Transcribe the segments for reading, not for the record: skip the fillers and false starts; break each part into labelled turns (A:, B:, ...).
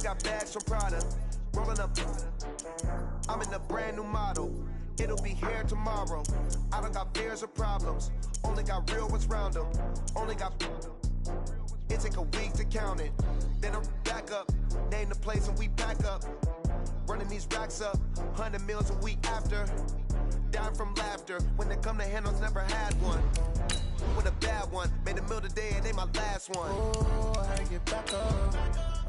A: got bags from Prada. Rolling up. I'm in a brand new model. It'll be here tomorrow. I don't got fears or problems. Only got real ones round them. Only got. It take a week to count it. Then I'm back up. Name the place and we back up. Running these racks up. 100 meals a week after. Dying from laughter. When they come to handles, never had one. With a bad one. Made a meal today and they my last one.
B: Oh, I had to get back up.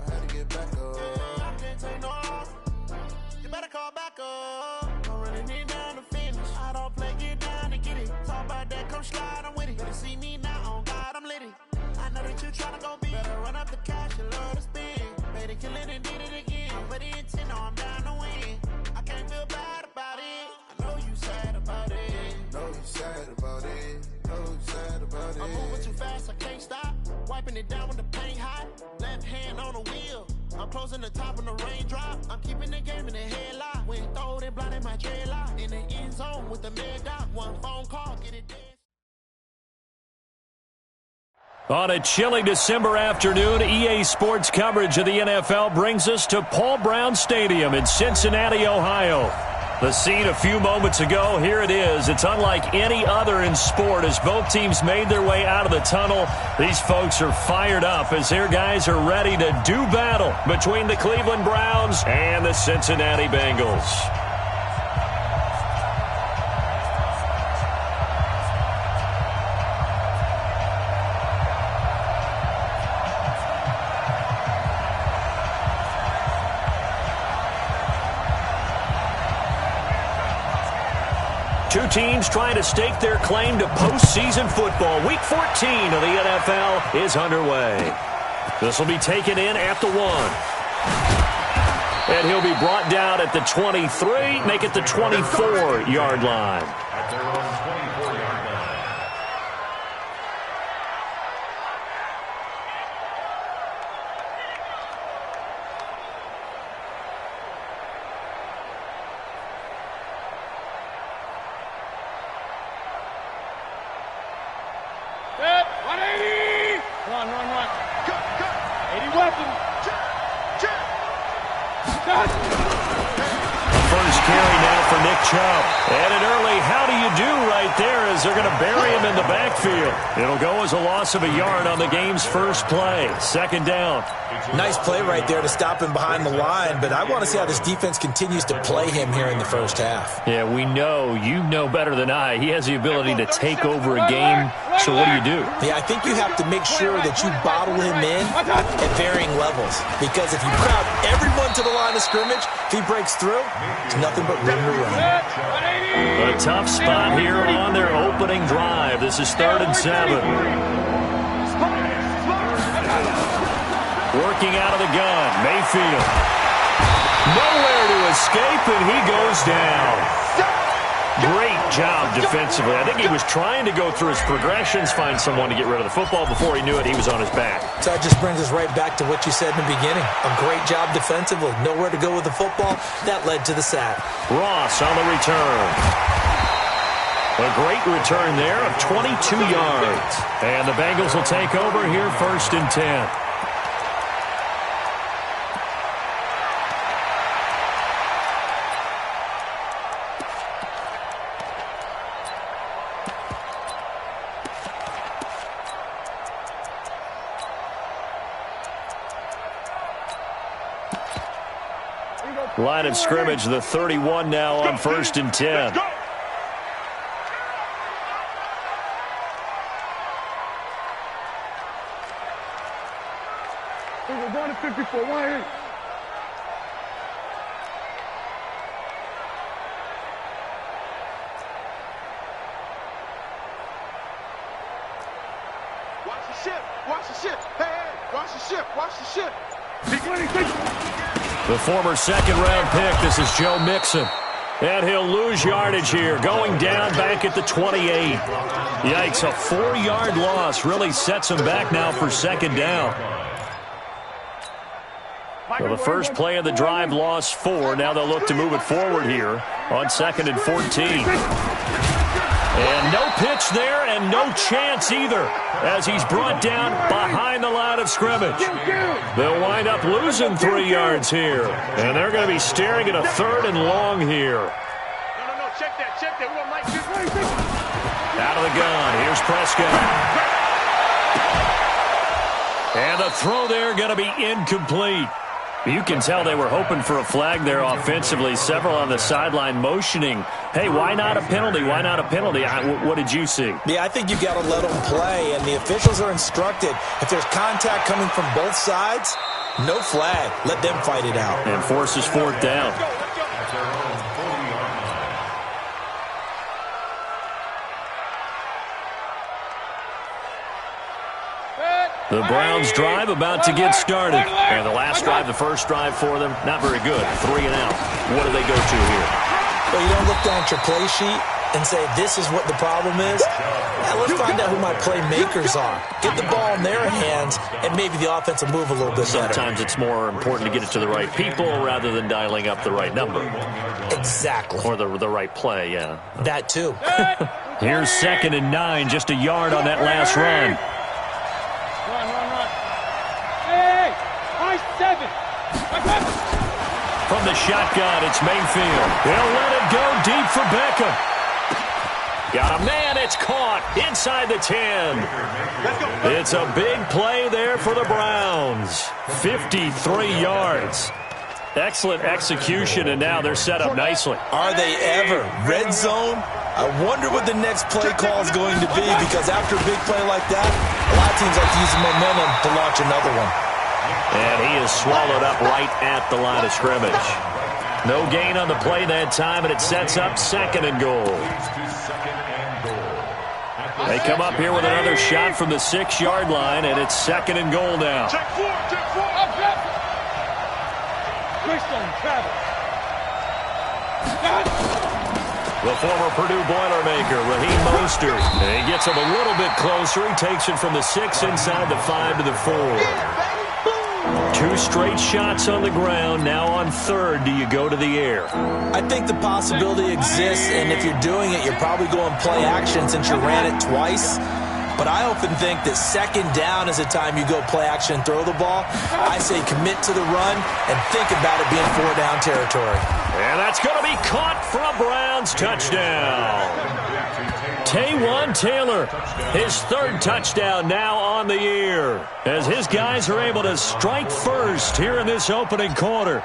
B: I had to get back up.
C: I can't take no off. You better call back up. Don't really need down to finish. I don't play, get down to get it. Talk about that, come slide, I'm with it. Better see me now, on God, I'm litty. I know that you tryna go big. Better run up the cash, you love to spend. Made it, kill it, and did it again. I put it in, I'm down to win. I can't feel bad about it. I know you sad about it.
B: Know you sad about it. Know you sad about it.
C: I'm moving too fast, I can't stop. Wiping it down with the paint hot. Left hand on the wheel. I'm closing the top on the raindrop. I'm keeping the game in the headlock. When throwed and blinded my dreadlock. In the end zone with the mad dot. One phone call, get it dead.
D: On a chilly December afternoon, EA Sports coverage of the NFL brings us to Paul Brown Stadium in Cincinnati, Ohio. The scene a few moments ago, here it is. It's unlike any other in sport as both teams made their way out of the tunnel. These folks are fired up as their guys are ready to do battle between the Cleveland Browns and the Cincinnati Bengals. Two teams trying to stake their claim to postseason football. Week 14 of the NFL is underway. This will be taken in at the 1. And he'll be brought down at the 23, make it the 24-yard line.
E: At their own 24-yard line.
D: First carry now for Nick Chubb. And an early how do you do right there as they're going to bury him in the backfield. It'll go as a loss of a yard on the game's first play. Second down.
F: Nice play right there to stop him behind the line, but I want to see how this defense continues to play him here in the first half.
D: Yeah, we know, you know better than I, he has the ability to take over a game. So what do?
F: Yeah, I think you have to make sure that you bottle him in at varying levels, because if you crowd everyone to the line of scrimmage, if he breaks through, it's nothing but room to run.
D: A tough spot here on their opening drive. This is 3rd and 7. Working out of the gun, Mayfield. Nowhere to escape, and he goes down. Great job defensively. I think he was trying to go through his progressions, find someone to get rid of the football. Before he knew it, he was on his back.
F: So that just brings us right back to what you said in the beginning. A great job defensively. Nowhere to go with the football. That led to the sack.
D: Ross on the return. A great return there of 22 yards. And the Bengals will take over here 1st and 10. Line of scrimmage, the 31 now on 1st and 10.
G: We're going to 54, 1
H: Watch the ship, watch the ship, hey, watch the ship, watch the ship.
D: The former second-round pick, this is Joe Mixon. And he'll lose yardage here, going down back at the 28. Yikes, a 4-yard loss really sets him back now for second down. Well, the first play of the drive lost 4. Now they'll look to move it forward here on 2nd and 14. And no pitch there and no chance either as he's brought down behind the line of scrimmage. They'll wind up losing 3 yards here. And they're going to be staring at a 3rd and long here.
H: No, check that. We want Mike.
D: Out of the gun. Here's Prescott. And the throw there going to be incomplete. You can tell they were hoping for a flag there offensively. Several on the sideline motioning, hey, why not a penalty? Why not a penalty? What did you see?
F: Yeah, I think you've got to let them play, and the officials are instructed. If there's contact coming from both sides, no flag. Let them fight it out.
D: And forces 4th down. The Browns drive about to get started. And the last drive, the first drive for them, not very good. 3 and out. What do they go to here?
F: Well, you don't look down at your play sheet and say, this is what the problem is. Now, let's find out who my playmakers are. Get the ball in their hands, and maybe the offense will move a little bit better.
D: Sometimes it's more important to get it to the right people rather than dialing up the right number.
F: Exactly.
D: Or the right play, yeah.
F: That, too.
D: Here's 2nd and 9, just a yard on that last run. From the shotgun, it's Mayfield. They'll let it go deep for Beckham. Got a man, it's caught inside the 10. It's a big play there for the Browns. 53 yards. Excellent execution, and now they're set up nicely.
F: Are they ever? Red zone? I wonder what the next play call is going to be, because after a big play like that, a lot of teams like to use the momentum to launch another one.
D: And he is swallowed up right at the line of scrimmage. No gain on the play that time, and it sets up 2nd and goal. They come up here with another shot from the 6-yard line, and it's 2nd and goal now.
H: Check 4.
D: The former Purdue Boilermaker, Raheem Mostert. And he gets him a little bit closer. He takes it from the 6 inside the 5 to the 4. 2 straight shots on the ground. Now on 3rd, do you go to the air?
F: I think the possibility exists, and if you're doing it, you're probably going play action since you ran it twice. But I often think that 2nd down is the time you go play action and throw the ball. I say commit to the run and think about it being 4-down territory.
D: And that's going to be caught for a Browns touchdown. Taywan Taylor, his 3rd touchdown now on the year, as his guys are able to strike first here in this opening quarter.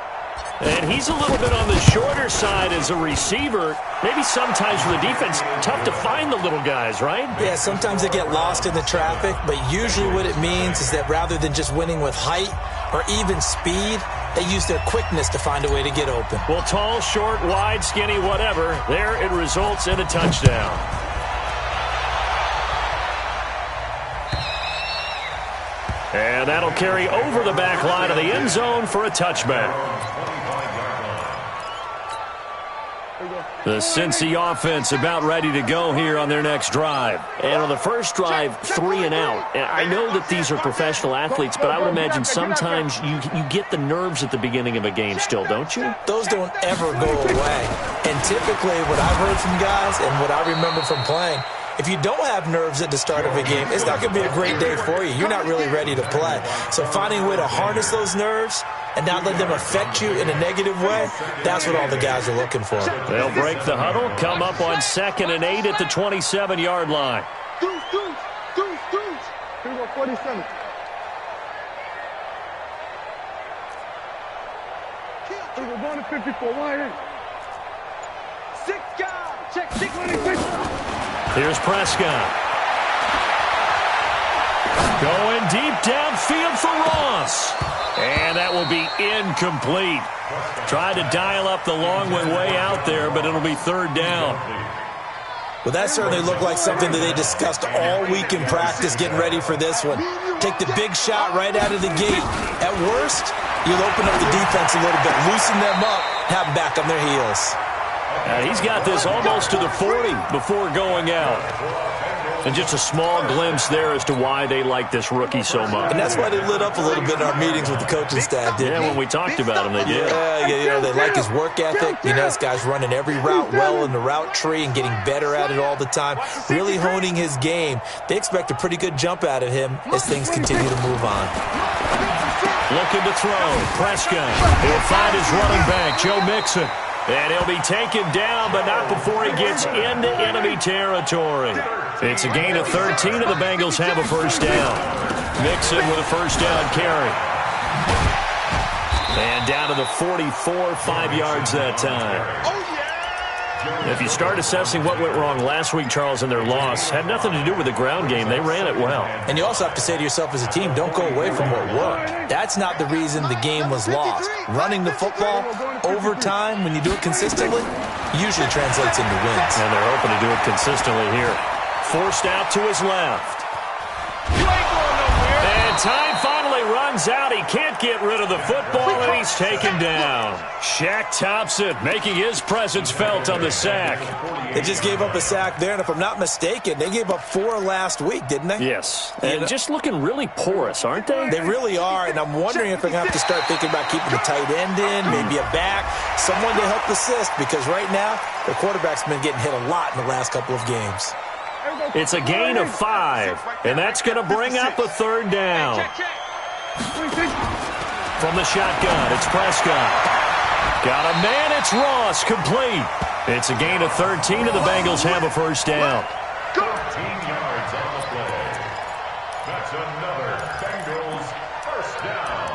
D: And he's a little bit on the shorter side as a receiver. Maybe sometimes for the defense, tough to find the little guys, right?
F: Yeah, sometimes they get lost in the traffic, but usually what it means is that rather than just winning with height or even speed, they use their quickness to find a way to get open.
D: Well, tall, short, wide, skinny, whatever, there it results in a touchdown. And that'll carry over the back line of the end zone for a touchback. The Cincy offense about ready to go here on their next drive. And on the first drive, 3 and out. And I know that these are professional athletes, but I would imagine sometimes you get the nerves at the beginning of a game still, don't you?
F: Those don't ever go away. And typically what I've heard from guys and what I remember from playing, if you don't have nerves at the start of a game, it's not going to be a great day for you. You're not really ready to play. So finding a way to harness those nerves and not let them affect you in a negative way, that's what all the guys are looking for.
D: They'll break the huddle, come up on 2nd and 8 at the 27-yard line.
G: Deuce. Here we go, 47. Here we go, going to 54. Why in?
H: 6 guys. Check 6.
D: Here's Prescott. Going deep downfield for Ross. And that will be incomplete. Tried to dial up the long way out there, but it'll be 3rd down.
F: Well, that certainly looked like something that they discussed all week in practice getting ready for this one. Take the big shot right out of the gate. At worst, you'll open up the defense a little bit, loosen them up, have them back on their heels.
D: He's got this almost to the 40 before going out. And just a small glimpse there as to why they like this rookie so much.
F: And that's why they lit up a little bit in our meetings with the coaching staff, didn't they?
D: When we talked about him, they did.
F: Yeah, they like his work ethic. This guy's running every route well in the route tree and getting better at it all the time, really honing his game. They expect a pretty good jump out of him as things continue to move on.
D: Looking to throw. Prescott. He'll find his running back, Joe Mixon. And he'll be taken down, but not before he gets into enemy territory. It's a gain of 13, and the Bengals have a first down. Mixon with a first down carry. And down to the 44, 5 yards that time. If you start assessing what went wrong last week, Charles, in their loss, had nothing to do with the ground game. They ran it well.
F: And you also have to say to yourself as a team, don't go away from what worked. That's not the reason the game was lost. Running the football over time, when you do it consistently, usually translates into wins.
D: And they're hoping to do it consistently here. Forced out to his left. And time finally runs out. He can't get rid of the football, and he's taken down. Shaq Thompson making his presence felt on the sack.
F: They just gave up a sack there, and if I'm not mistaken, they gave up 4 last week, didn't they?
D: Yes. And just looking really porous, aren't they?
F: They really are, and I'm wondering if they're going to have to start thinking about keeping the tight end in, maybe a back, someone to help assist, because right now, their quarterback's been getting hit a lot in the last couple of games.
D: It's a gain of 5, and that's going to bring up a third down. From the shotgun, it's Prescott. Got a man, it's Ross, complete. It's a gain of 13, and the Bengals have a first down.
E: 13 yards on the play. That's another Bengals first down.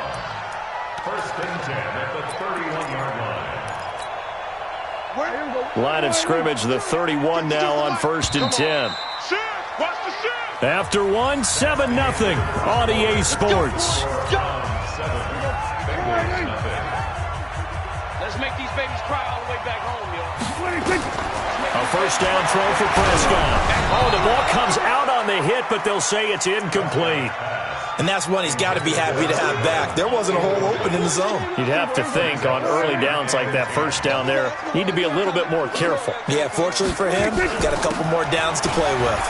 E: First and 10 at the 31-yard line.
D: Line of scrimmage, the 31 now on first and 10. After 1, 7-0 on EA Sports.
I: Let's make these babies cry all the way back home, yo.
D: A first down throw for Prescott. Oh, the ball comes out on the hit, but they'll say it's incomplete.
F: And that's one he's got to be happy to have back. There wasn't a hole open in the zone.
D: You'd have to think on early downs like that first down there, need to be a little bit more careful.
F: Yeah, fortunately for him, got a couple more downs to play with.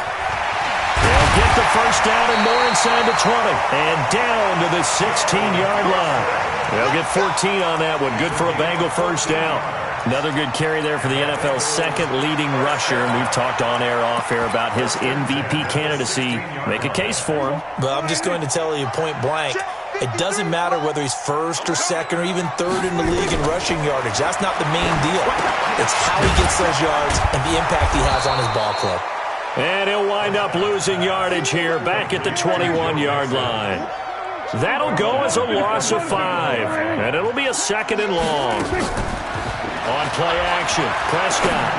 D: They'll get the first down and more inside the 20. And down to the 16-yard line. They'll get 14 on that one. Good for a Bengal first down. Another good carry there for the NFL's second leading rusher. And we've talked on air, off air about his MVP candidacy. Make a case for him.
F: But I'm just going to tell you point blank, it doesn't matter whether he's first or second or even third in the league in rushing yardage. That's not the main deal. It's how he gets those yards and the impact he has on his ball club.
D: And he'll wind up losing yardage here back at the 21-yard line. That'll go as a loss of 5. And it'll be a second and long. On play action, Prescott.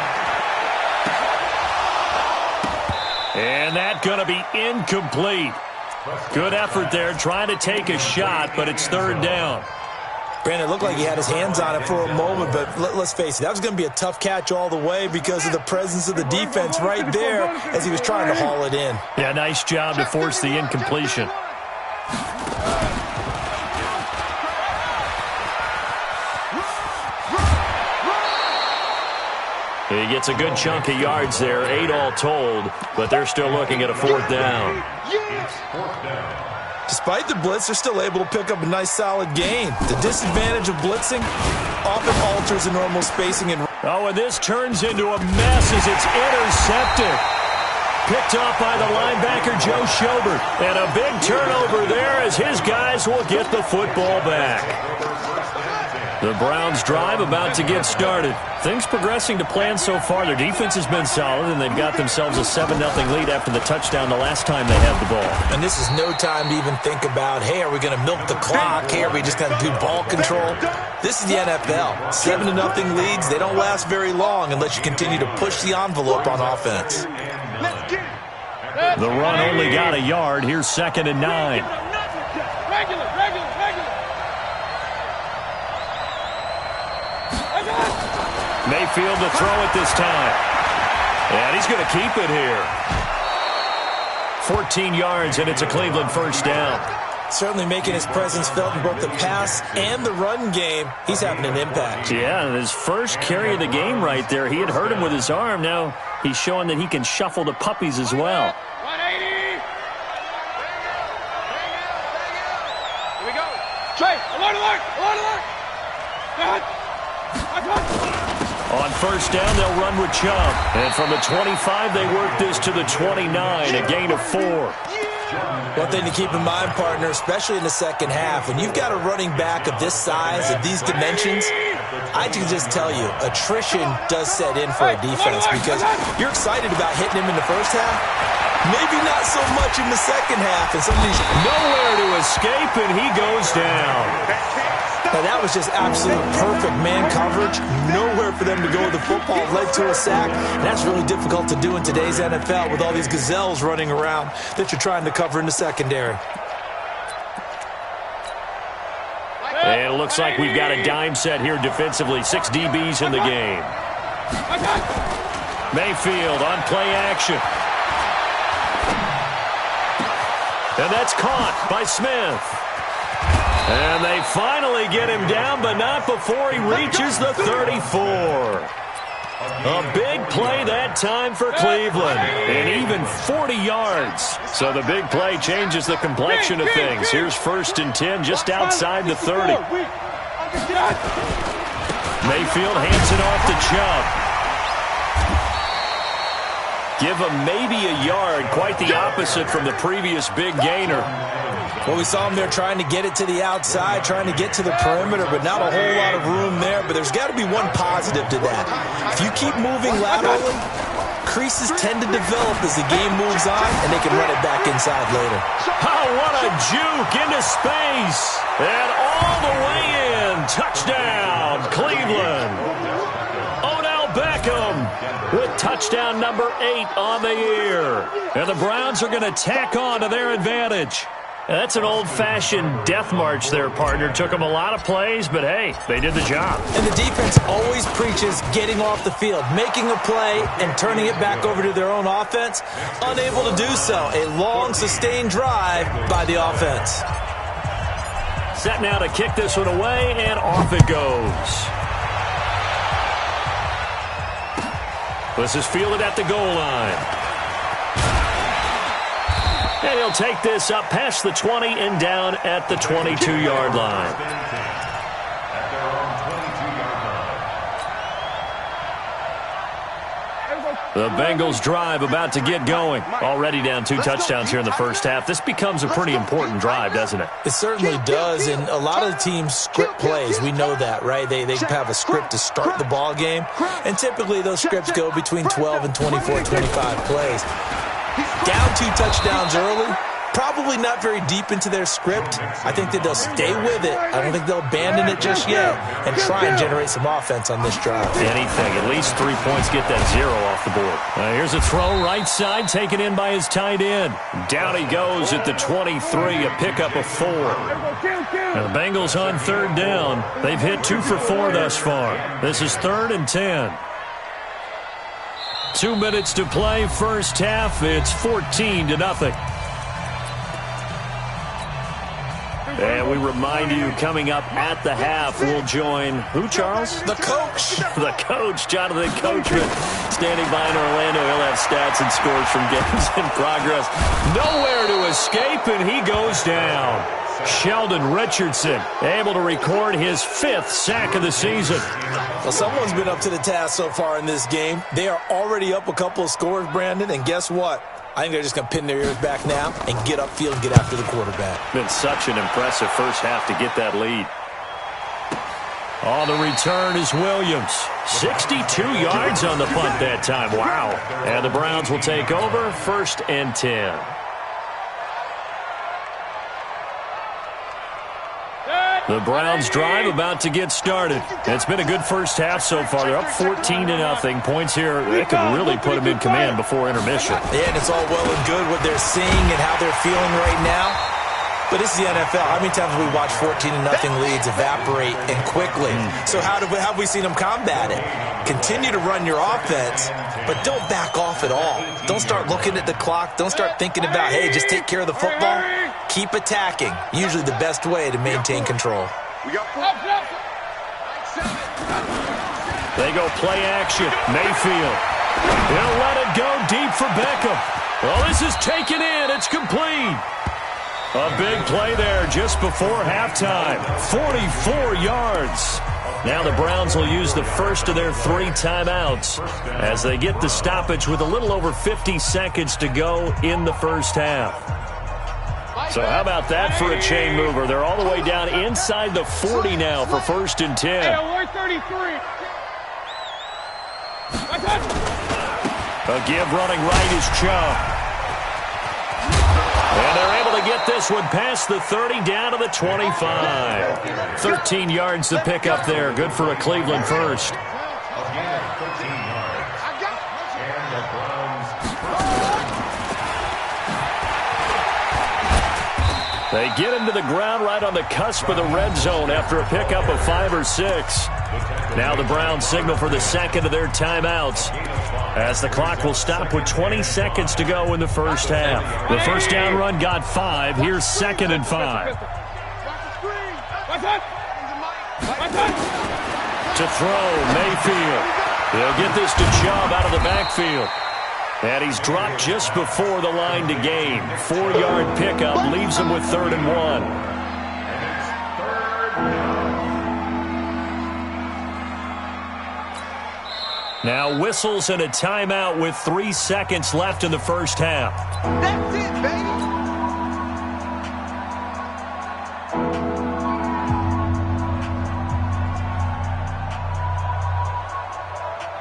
D: And that's going to be incomplete. Good effort there trying to take a shot, but it's third down.
F: Brandon, it looked like he had his hands on it for a moment, but let's face it, that was going to be a tough catch all the way because of the presence of the defense right there as he was trying to haul it in.
D: Yeah, nice job to force the incompletion. He gets a good chunk of yards there, 8 all told, but they're still looking at a fourth down.
F: Despite the blitz, they're still able to pick up a nice solid gain. The disadvantage of blitzing often alters the normal spacing. And
D: this turns into a mess as it's intercepted. Picked off by the linebacker, Joe Schobert. And a big turnover there as his guys will get the football back. The Browns drive about to get started. Things progressing to plan so far. Their defense has been solid, and they've got themselves a 7-0 lead after the touchdown the last time they had the ball.
F: And this is no time to even think about, hey, are we going to milk the clock? Hey, are we just going to do ball control? This is the NFL. 7-0 leads, they don't last very long unless you continue to push the envelope on offense.
D: The run only got a yard. Here's 2nd and 9.
I: Regular.
D: Mayfield to throw it this time. And he's going to keep it here. 14 yards, and it's a Cleveland first down.
F: Certainly making his presence felt in both the pass and the run game. He's having an impact.
D: Yeah, his first carry of the game right there. He had hurt him with his arm. Now he's showing that he can shuffle the puppies as well. On first down, they'll run with Chubb. And from the 25, they work this to the 29, a gain of 4.
F: One thing to keep in mind, partner, especially in the second half, when you've got a running back of this size, of these dimensions, I can just tell you, attrition does set in for a defense because you're excited about hitting him in the first half. Maybe not so much in the second half. And some of these
D: nowhere to escape, and he goes down.
F: Now, that was just absolute perfect man coverage. Nowhere for them to go with the football. Led to a sack. And that's really difficult to do in today's NFL with all these gazelles running around that you're trying to cover in the secondary.
D: And it looks like we've got a dime set here defensively. 6 DBs in the game. Mayfield on play action. And that's caught by Smith. And they finally get him down, but not before he reaches the 34. A big play that time for Cleveland. And even 40 yards. So the big play changes the complexion of things. Here's 1st and 10 just outside the 30. Mayfield hands it off to Chubb. Give him maybe a yard, quite the opposite from the previous big gainer.
F: Well, we saw him there trying to get it to the outside, trying to get to the perimeter, but not a whole lot of room there. But there's got to be one positive to that. If you keep moving laterally, creases tend to develop as the game moves on, and they can run it back inside later.
D: Oh, what a juke into space. And all the way in. Touchdown, Cleveland. Beckham with touchdown number 8 on the year. And the Browns are going to tack on to their advantage. That's an old-fashioned death march there, partner. Took them a lot of plays, but hey, they did the job.
F: And the defense always preaches getting off the field, making a play, and turning it back over to their own offense. Unable to do so. A long, sustained drive by the offense.
D: Set now to kick this one away, and off it goes. This is fielded at the goal line. And he'll take this up past the 20 and down at the 22-yard line. The Bengals drive about to get going. Already down 2 touchdowns here in the first half. This becomes a pretty important drive, doesn't it?
F: It certainly does, and a lot of the teams script plays. We know that, right? They have a script to start the ball game, and typically those scripts go between 12 and 24, 25 plays. Down 2 touchdowns early, probably not very deep into their script. I think that they'll stay with it. I don't think they'll abandon it just yet and try and generate some offense on this drive.
D: Anything. At least 3 points, get that 0 off the board. Here's a throw right side, taken in by his tight end. Down he goes at the 23, a pickup of 4. Now the Bengals on 3rd down. They've hit 2 for 4 thus far. This is 3rd and 10. 2 minutes to play, first half. It's 14-0. And we remind you, coming up at the half, we'll join who, Charles?
F: The coach.
D: The coach, Jonathan Coachman, standing by in Orlando. He'll have stats and scores from games in progress. Nowhere to escape, and he goes down. Sheldon Richardson able to record his 5th sack of the season.
F: Well, someone's been up to the task so far in this game. They are already up a couple of scores, Brandon, and guess what? I think they're just going to pin their ears back now and get upfield and get after the quarterback.
D: Been such an impressive first half to get that lead. On the return is Williams. 62 yards on the punt that time. Wow. And the Browns will take over, 1st and 10. The Browns drive about to get started. It's been a good first half so far. They're up 14-0. Points here, they could really put them in command before intermission.
F: Yeah, and it's all well and good what they're seeing and how they're feeling right now. But this is the NFL. How many times have we watched 14-0 leads evaporate and quickly? So how have we seen them combat it? Continue to run your offense, but don't back off at all. Don't start looking at the clock. Don't start thinking about, hey, just take care of the football. Keep attacking. Usually the best way to maintain control.
D: They go play action. Mayfield. He'll let it go deep for Beckham. Well, this is taken in. It's complete. A big play there just before halftime. 44 yards. Now the Browns will use the first of their 3 timeouts as they get the stoppage with a little over 50 seconds to go in the first half. So how about that for a chain mover? They're all the way down inside the 40 now for 1st and 10.
G: Hey, 133.
D: A give running right is Chubb. And they're able to get this one past the 30 down to the 25. 13 yards to pick up there. Good for a Cleveland first. They get him to the ground right on the cusp of the red zone after a pickup of 5 or 6. Now the Browns signal for the second of their timeouts as the clock will stop with 20 seconds to go in the first half. The first down run got 5. Here's 2nd and 5. To throw, Mayfield. He'll get this to Chubb out of the backfield. And he's dropped just before the line to gain. 4-yard pickup leaves him with 3rd and 1. Now whistles and a timeout with 3 seconds left in the first half.
H: That's it, baby.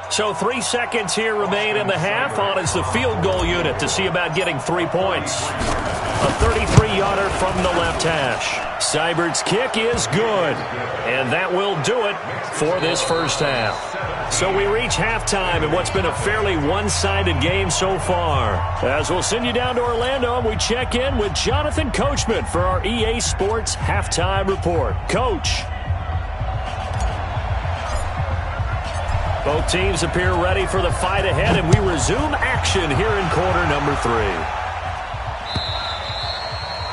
D: So 3 seconds here remain in the half. On is the field goal unit to see about getting 3 points. A 33-yarder from the left hash. Seibert's kick is good. And that will do it for this first half. So we reach halftime in what's been a fairly one-sided game so far. As we'll send you down to Orlando, and we check in with Jonathan Coachman for our EA Sports Halftime Report. Coach. Both teams appear ready for the fight ahead, and we resume action here in quarter number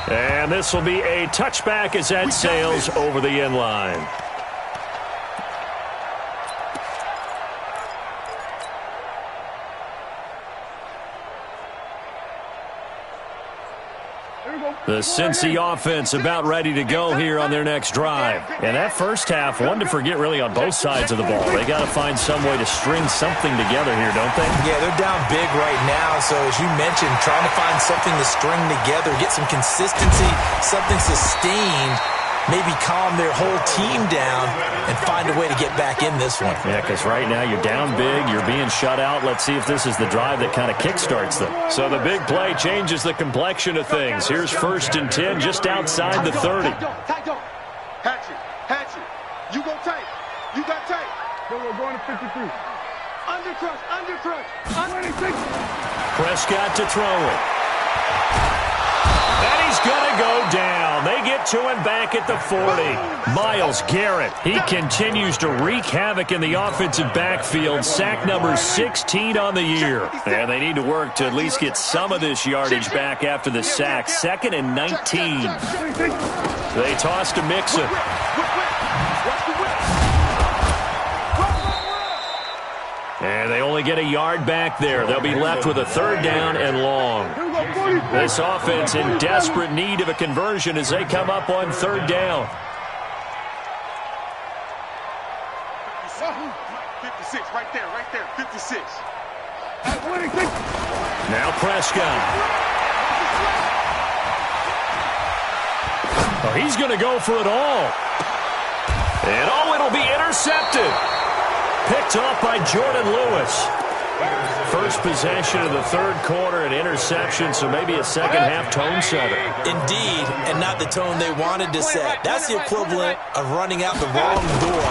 D: 3. And this will be a touchback as that sails over the end line. The Cincy offense about ready to go here on their next drive. And that first half, one to forget really on both sides of the ball. They got to find some way to string something together here, don't they?
F: Yeah, they're down big right now. So as you mentioned, trying to find something to string together, get some consistency, something sustained, maybe calm their whole team down and find a way to get back in this one.
D: Yeah, because right now you're down big, you're being shut out. Let's see if this is the drive that kind of kickstarts them. So the big play changes the complexion of things. Here's 1st and 10 just outside the 30.
H: Hatchet. You go tight. You got tight.
G: We're going to 53.
H: Under crush.
D: Prescott to throw it. And he's going to go down. They get to him back at the 40. Myles Garrett, he continues to wreak havoc in the offensive backfield. Sack number 16 on the year. And they need to work to at least get some of this yardage back after the sack. 2nd and 19. They toss to Mixon. And they only get a yard back there. They'll be left with a 3rd down and long. This offense in desperate need of a conversion as they come up on 3rd down.
H: 56, right there, 56.
D: Now Prescott. Oh, he's going to go for it all. And it'll be intercepted. Picked off by Jordan Lewis. First possession of the 3rd quarter, an interception, so maybe a second half tone setter.
F: Indeed, and not the tone they wanted to set. That's the equivalent of running out the wrong door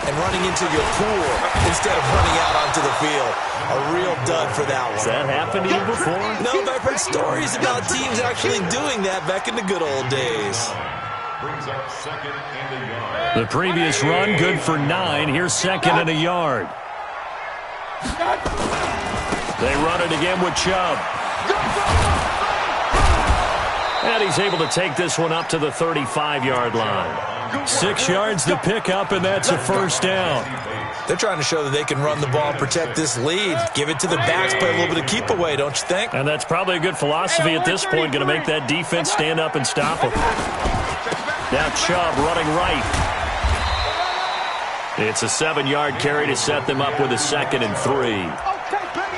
F: and running into your pool instead of running out onto the field. A real dud for that one.
D: Has that happened to you before?
F: No, but I've heard stories about teams actually doing that back in the good old days.
E: Brings up 2nd and a yard.
D: The previous run, good for 9. Here's 2nd and a yard. They run it again with Chubb. And he's able to take this one up to the 35-yard line. 6 yards the pickup, and that's a first down.
F: They're trying to show that they can run the ball and protect this lead. Give it to the backs, play a little bit of keep away, don't you think?
D: And that's probably a good philosophy at this point, going to make that defense stand up and stop them. Now Chubb running right. It's a 7-yard carry to set them up with a 2nd and 3.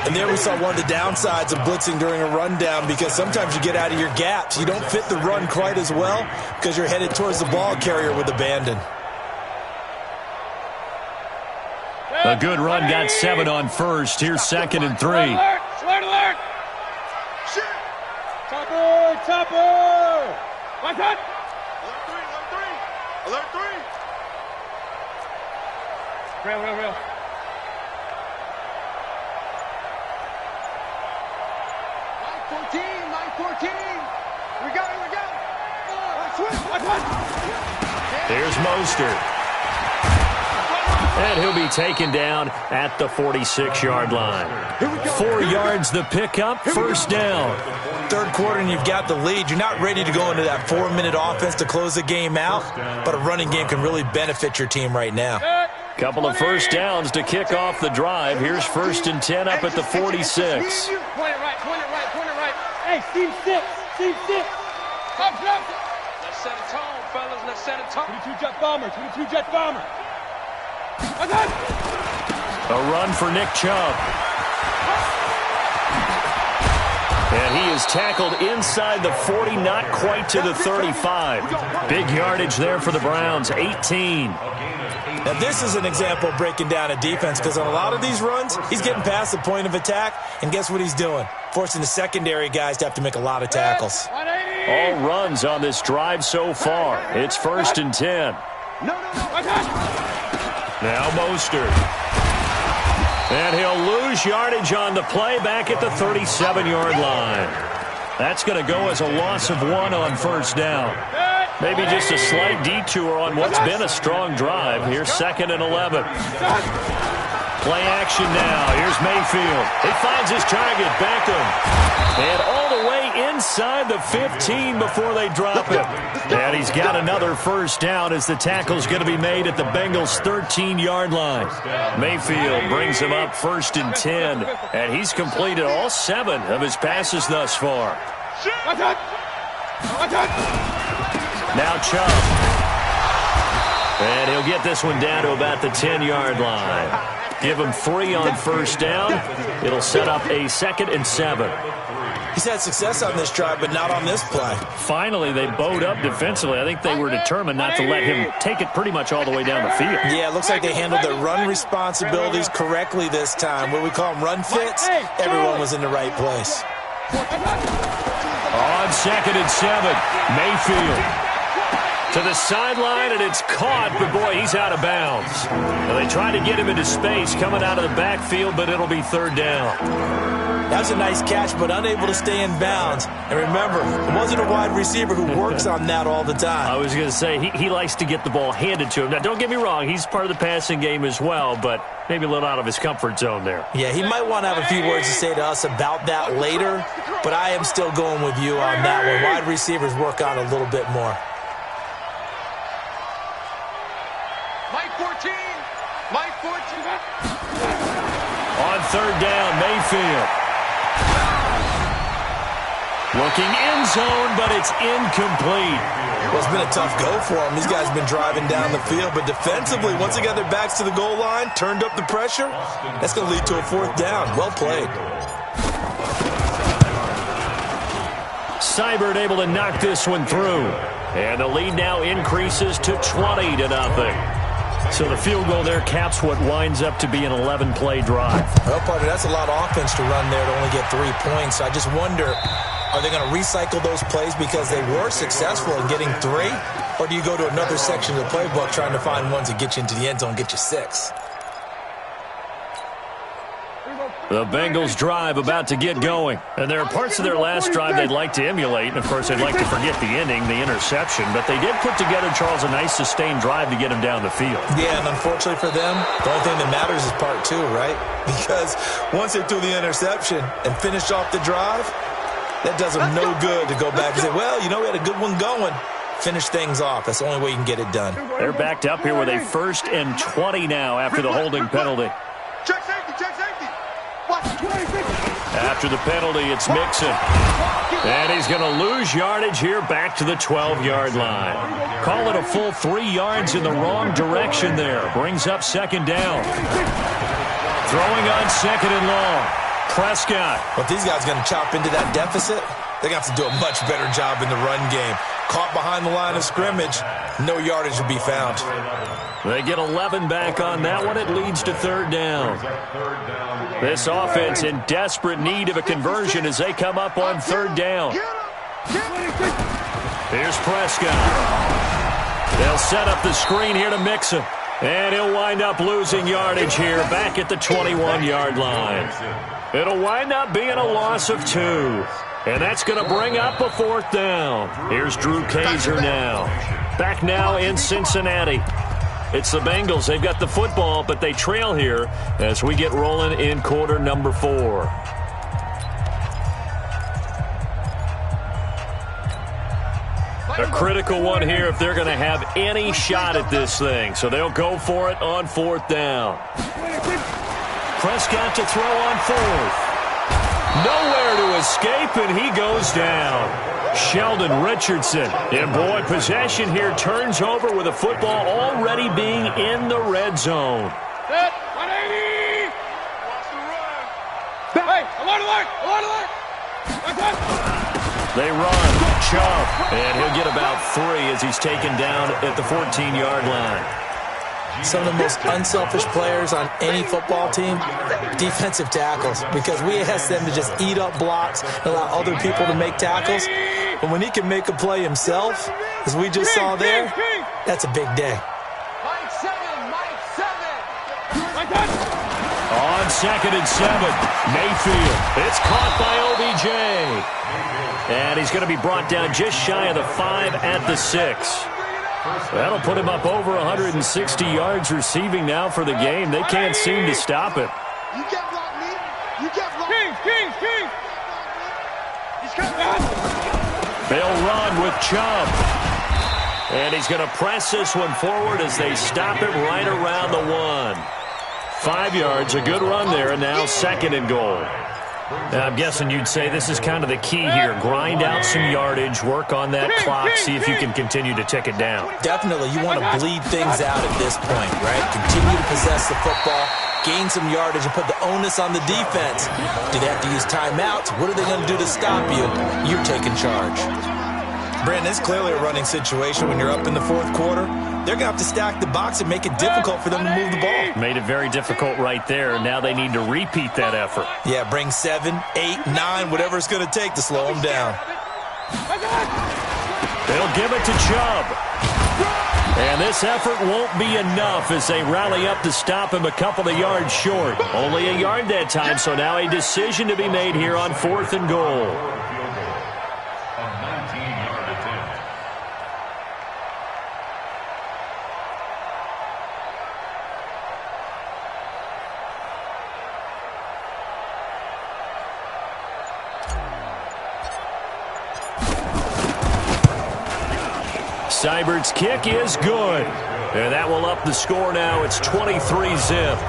F: And there we saw one of the downsides of blitzing during a rundown, because sometimes you get out of your gaps. You don't fit the run quite as well because you're headed towards the ball carrier with abandon.
D: A good run, got 7 on first. Here's 2nd and 3.
I: Alert! Topper! Like that!
H: Alert 3!
I: Real.
H: Line 14! We got it!
D: Here's Mostert. And he'll be taken down at the 46-yard line. 4 yards the pickup, first down.
F: Third quarter and you've got the lead. You're not ready to go into that 4-minute offense to close the game out, but a running game can really benefit your team right now.
D: Couple of first downs to kick off the drive. Here's 1st and 10 up at the 46.
I: Point it right. Hey, Steve 6. Come. Let's set a tone, fellas. Let's set a tone. 22 jet bomber.
D: A run for Nick Chubb. And he is tackled inside the 40, not quite to the 35. Big yardage there for the Browns, 18.
F: Now this is an example of breaking down a defense, because on a lot of these runs, he's getting past the point of attack, and guess what he's doing? Forcing the secondary guys to have to make a lot of tackles.
D: All runs on this drive so far. It's 1st and 10. Now Mostert. And he'll lose yardage on the play back at the 37-yard line. That's going to go as a loss of 1 on first down. Maybe just a slight detour on what's been a strong drive. Here's 2nd and 11. Play action now. Here's Mayfield. He finds his target, Beckham. And all the way inside the 15 before they drop him. And he's got another first down as the tackle's going to be made at the Bengals' 13-yard line. Mayfield brings him up 1st and 10. And he's completed all 7 of his passes thus far. Now Chubb. And he'll get this one down to about the 10-yard line. Give him 3 on first down. It'll set up a 2nd and 7.
F: He's had success on this drive, but not on this play.
D: Finally, they bowed up defensively. I think they were determined not to let him take it pretty much all the way down the field.
F: Yeah, it looks like they handled their run responsibilities correctly this time. What we call them run fits, everyone was in the right place.
D: On 2nd and 7, Mayfield. To the sideline, and it's caught, but boy, he's out of bounds. And they try to get him into space coming out of the backfield, but it'll be 3rd down.
F: That was a nice catch, but unable to stay in bounds. And remember, it wasn't a wide receiver who works on that all the time.
D: I was going to say, he likes to get the ball handed to him. Now, don't get me wrong, he's part of the passing game as well, but maybe a little out of his comfort zone there.
F: Yeah, he might want to have a few words to say to us about that later, but I am still going with you on that one. Wide receivers work on a little bit more.
H: Mike 14.
D: On 3rd down, Mayfield. Looking end zone, but it's incomplete.
F: Well, it's been a tough go for him. These guys have been driving down the field, but defensively, once they got their backs to the goal line, turned up the pressure, that's going to lead to a 4th down. Well played.
D: Seibert able to knock this one through. And the lead now increases to 20-0. So the field goal there caps what winds up to be an 11-play drive.
F: Well, partner, that's a lot of offense to run there to only get 3 points. I just wonder, are they going to recycle those plays because they were successful in getting 3? Or do you go to another section of the playbook trying to find ones that get you into the end zone, get you 6?
D: The Bengals drive about to get going. And there are parts of their last drive they'd like to emulate. And, of course, they'd like to forget the ending, the interception. But they did put together, Charles, a nice sustained drive to get him down the field.
F: Yeah, and unfortunately for them, the only thing that matters is part 2, right? Because once they threw the interception and finished off the drive, that does them no good to go back and say, well, you know, we had a good one going. Finish things off. That's the only way you can get it done.
D: They're backed up here with a 1st and 20 now after the holding penalty.
H: Check safety, check safety. Watch.
D: After the penalty, it's Mixon. And he's going to lose yardage here back to the 12-yard line. Call it a full 3 yards in the wrong direction there. Brings up 2nd down. Throwing on 2nd and long. Prescott.
F: Well, if these guys are going to chop into that deficit, they got to do a much better job in the run game. Caught behind the line of scrimmage, no yardage will be found.
D: They get 11 back on that one. It leads to 3rd down. This offense in desperate need of a conversion as they come up on 3rd down. Here's Prescott. They'll set up the screen here to Mixon. And he'll wind up losing yardage here back at the 21-yard line. It'll wind up being a loss of 2. And that's going to bring up a 4th down. Here's Drew Kaiser now. Back now in Cincinnati. It's the Bengals. They've got the football, but they trail here as we get rolling in quarter number 4. A critical one here if they're going to have any shot at this thing. So they'll go for it on 4th down. Prescott to throw on 4th. Nowhere to escape, and he goes down. Sheldon Richardson. And boy, possession here turns over with the football already being in the red zone.
I: Set, 180. Watch the run. Hey, alert.
D: They run. Chubb. And he'll get about 3 as he's taken down at the 14-yard line.
F: Some of the most unselfish players on any football team, defensive tackles, because we ask them to just eat up blocks and allow other people to make tackles. But when he can make a play himself, as we just saw there, that's a big day.
I: Mike 7.
D: On 2nd and 7, Mayfield. It's caught by OBJ. And he's going to be brought down just shy of the 5 at the 6. That'll put him up over 160 yards receiving now for the game. They can't seem to stop it.
H: You can't block me. You can't block
I: King. He's coming.
D: They'll run with Chubb. And he's going to press this one forward as they stop it right around the 1. 5 yards, a good run there, and now 2nd and goal. Now, I'm guessing you'd say this is kind of the key here. Grind out some yardage, work on that clock, see if you can continue to tick it down.
F: Definitely, you want to bleed things out at this point, right? Continue to possess the football, gain some yardage, and put the onus on the defense. Do they have to use timeouts? What are they going to do to stop you? You're taking charge. Brandon, it's clearly a running situation when you're up in the 4th quarter. They're going to have to stack the box and make it difficult for them to move the ball.
D: Made it very difficult right there. Now they need to repeat that effort.
F: Yeah, bring 7, 8, 9, whatever it's going to take to slow them down.
D: They'll give it to Chubb. And this effort won't be enough as they rally up to stop him a couple of yards short. Only a yard that time, so now a decision to be made here on 4th and goal. Seibert's kick is good. And that will up the score now. It's 23-zip.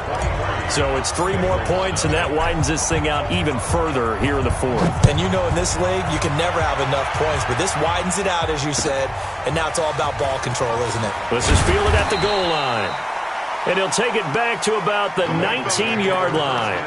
D: So it's 3 more points, and that widens this thing out even further here in the 4th.
F: And you know in this league, you can never have enough points, but this widens it out, as you said, and now it's all about ball control, isn't it?
D: This is fielded at the goal line. And he'll take it back to about the 19-yard line.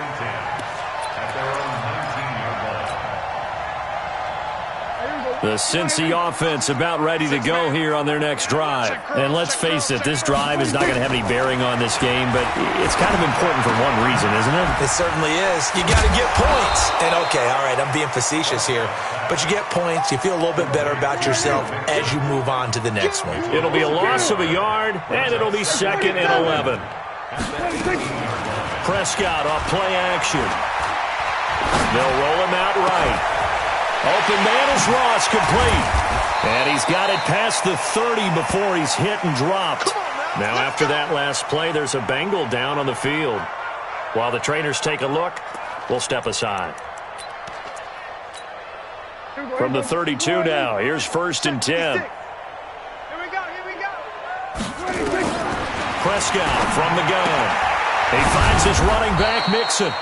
D: The Cincy offense about ready to go here on their next drive. And let's face it, this drive is not going to have any bearing on this game, but it's kind of important for one reason, isn't it?
F: It certainly is. You got to get points. And okay, all right, I'm being facetious here, but you get points, you feel a little bit better about yourself as you move on to the next one.
D: It'll be a loss of a yard, and it'll be 2nd and 11. Prescott off play action. They'll roll him out right. Open man is Ross, complete. And he's got it past the 30 before he's hit and dropped. Now after that last play, there's a Bengal down on the field. While the trainers take a look, we'll step aside. From the 32 now, here's 1st and 10. Prescott from the gun. He finds his running back, Mixon.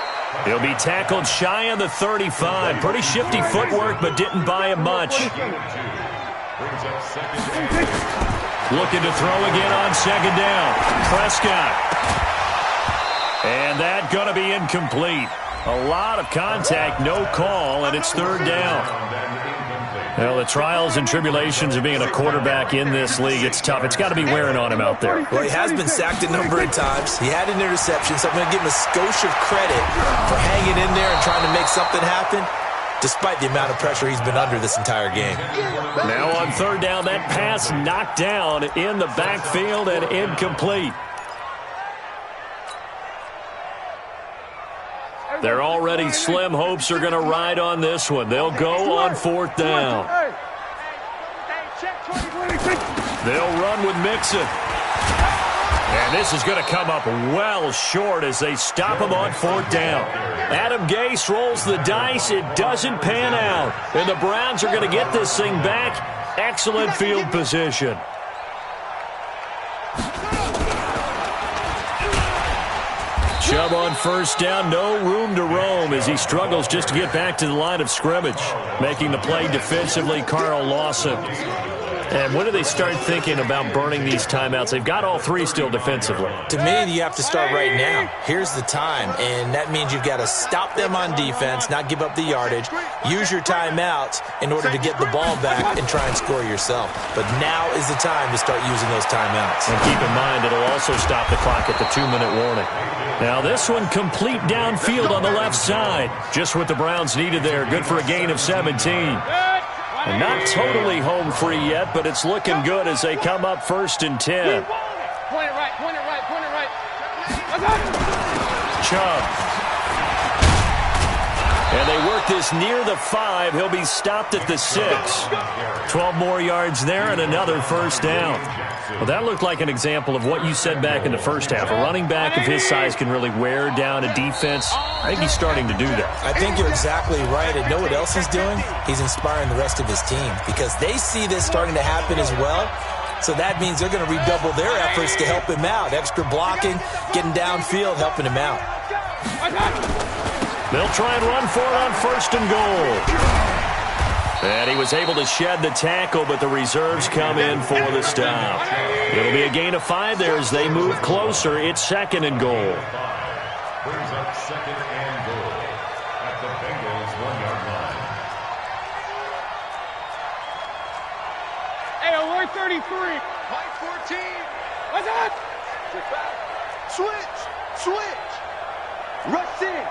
D: He'll be tackled shy of the 35. Pretty shifty footwork, but didn't buy him much. Looking to throw again on second down. Prescott. And that going to be incomplete. A lot of contact, no call, and it's third down. Well, the trials and tribulations of being a quarterback in this league, it's tough. It's got to be wearing on him out there.
F: Well, he has been sacked a number of times. He had an interception, so I'm going to give him a skosh of credit for hanging in there and trying to make something happen, despite the amount of pressure he's been under this entire game.
D: Now on third down, that pass knocked down in the backfield and incomplete. Their already slim hopes are going to ride on this one. They'll go on fourth down. They'll run with Mixon. And this is going to come up well short as they stop him on fourth down. Adam Gase rolls the dice. It doesn't pan out. And the Browns are going to get this thing back. Excellent field position. Chubb on first down, no room to roam as he struggles just to get back to the line of scrimmage. Making the play defensively, Carl Lawson. And when do they start thinking about burning these timeouts? They've got all three still defensively.
F: To me, you have to start right now. Here's the time, and that means you've got to stop them on defense, not give up the yardage, use your timeouts in order to get the ball back and try and score yourself. But now is the time to start using those timeouts.
D: And keep in mind, it'll also stop the clock at the 2-minute warning. Now this one complete downfield on the left side. Just what the Browns needed there. Good for a gain of 17. And not totally home free yet, but it's looking good as they come up first and 10.
I: Point it right, point it right, point it right.
D: Chubb. And they work this near the 5. He'll be stopped at the 6. 12 more yards there and another first down. Well, that looked like an example of what you said back in the first half. A running back of his size can really wear down a defense. I think he's starting to do that.
F: I think you're exactly right. And know what else he's doing? He's inspiring the rest of his team because they see this starting to happen as well. So that means they're going to redouble their efforts to help him out. Extra blocking, getting downfield, helping him out.
D: They'll try and run for it on first and goal. And he was able to shed the tackle, but the reserves come in for the stop. It'll be a gain of 5 there as they move closer. It's second and goal.
E: Brings up second and goal at the Bengals 1-yard line.
I: Hey, alert 33. Mike 14. What's that?
H: Switch. Rush in.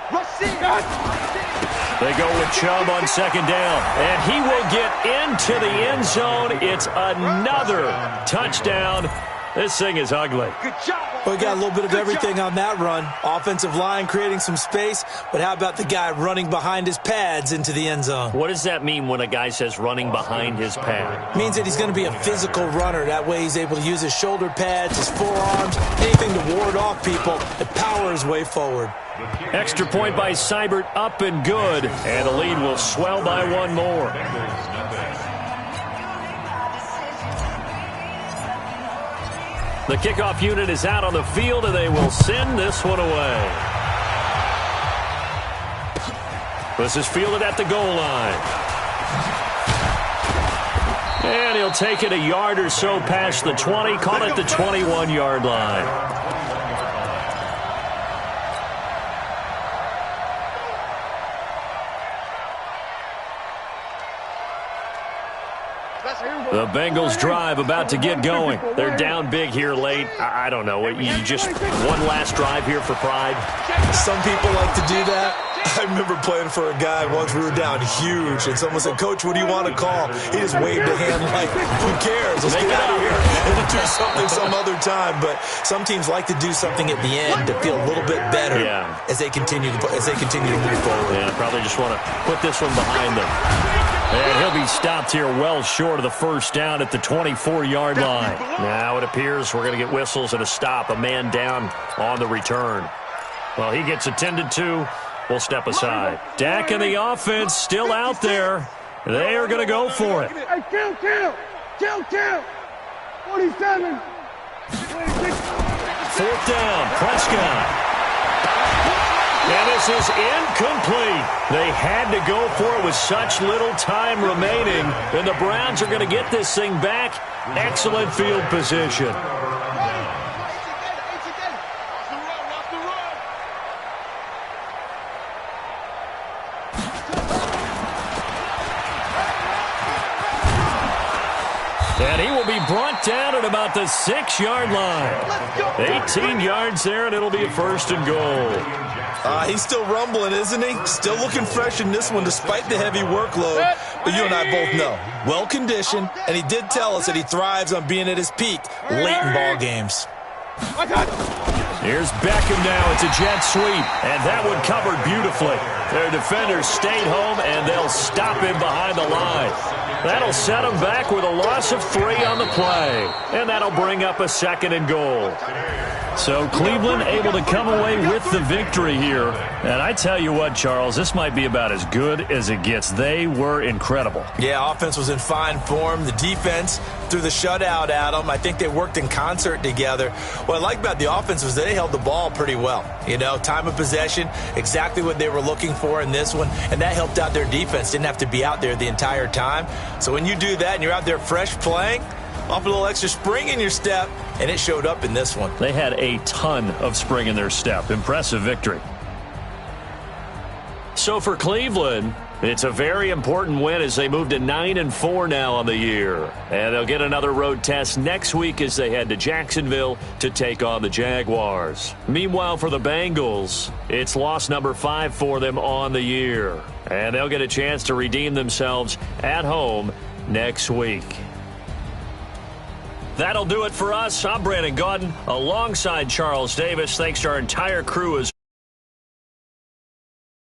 D: They go with Chubb on second down, and he will get into the end zone. It's another touchdown. This thing is ugly.
H: Good job.
F: Well, we got a little bit of everything on that run. Offensive line creating some space, but how about the guy running behind his pads into the end zone?
D: What does that mean when a guy says running behind his pad?
F: It means that he's going to be a physical runner. That way he's able to use his shoulder pads, his forearms, anything to ward off people and power his way forward.
D: Extra point by Seibert, up and good. And the lead will swell by one more. The kickoff unit is out on the field, and they will send this one away. This is fielded at the goal line. And he'll take it a yard or so past the 20, call it the 21-yard line. The Bengals drive about to get going. They're down big here late. I don't know. You just one last drive here for pride?
F: Some people like to do that. I remember playing for a guy once. We were down huge, and someone said, "Coach, what do you want to call?" He just waved a hand like, "Who cares? Let's get out of here and do something some other time." But some teams like to do something at the end to feel a little bit better as they continue to move forward.
D: Yeah, probably just want to put this one behind them. And he'll be stopped here well short of the first down at the 24-yard line. Now it appears we're going to get whistles and a stop. A man down on the return. Well, he gets attended to. We'll step aside. Dak and the offense still out there. They are going to go for it.
G: Hey, count. 47. 26.
D: 4th down. Prescott. And this is incomplete. They had to go for it with such little time remaining. And the Browns are going to get this thing back. Excellent field position. And he will be brought down at about the 6-yard line. 18 yards there, and it'll be a 1st and goal.
F: He's still rumbling, isn't he? Still looking fresh in this one despite the heavy workload. But you and I both know, well-conditioned, and he did tell us that he thrives on being at his peak late in ball games.
D: Here's Beckham now. It's a jet sweep, and that one covered beautifully. Their defenders stayed home, and they'll stop him behind the line. That'll set them back with a loss of 3 on the play, and that'll bring up a 2nd and goal. So Cleveland able to come away with the victory here. And I tell you what, Charles, this might be about as good as it gets. They were incredible.
F: Yeah, offense was in fine form. The defense threw the shutout at them. I think they worked in concert together. What I like about the offense was they held the ball pretty well. You know, time of possession, exactly what they were looking for in this one. And that helped out their defense. Didn't have to be out there the entire time. So when you do that and you're out there fresh playing, off a little extra spring in your step, and it showed up in this one.
D: They had a ton of spring in their step. Impressive victory. So for Cleveland, it's a very important win as they move to 9-4 now on the year. And they'll get another road test next week as they head to Jacksonville to take on the Jaguars. Meanwhile, for the Bengals, it's loss number 5 for them on the year. And they'll get a chance to redeem themselves at home next week. That'll do it for us. I'm Brandon Gaudin alongside Charles Davis. Thanks to our entire crew as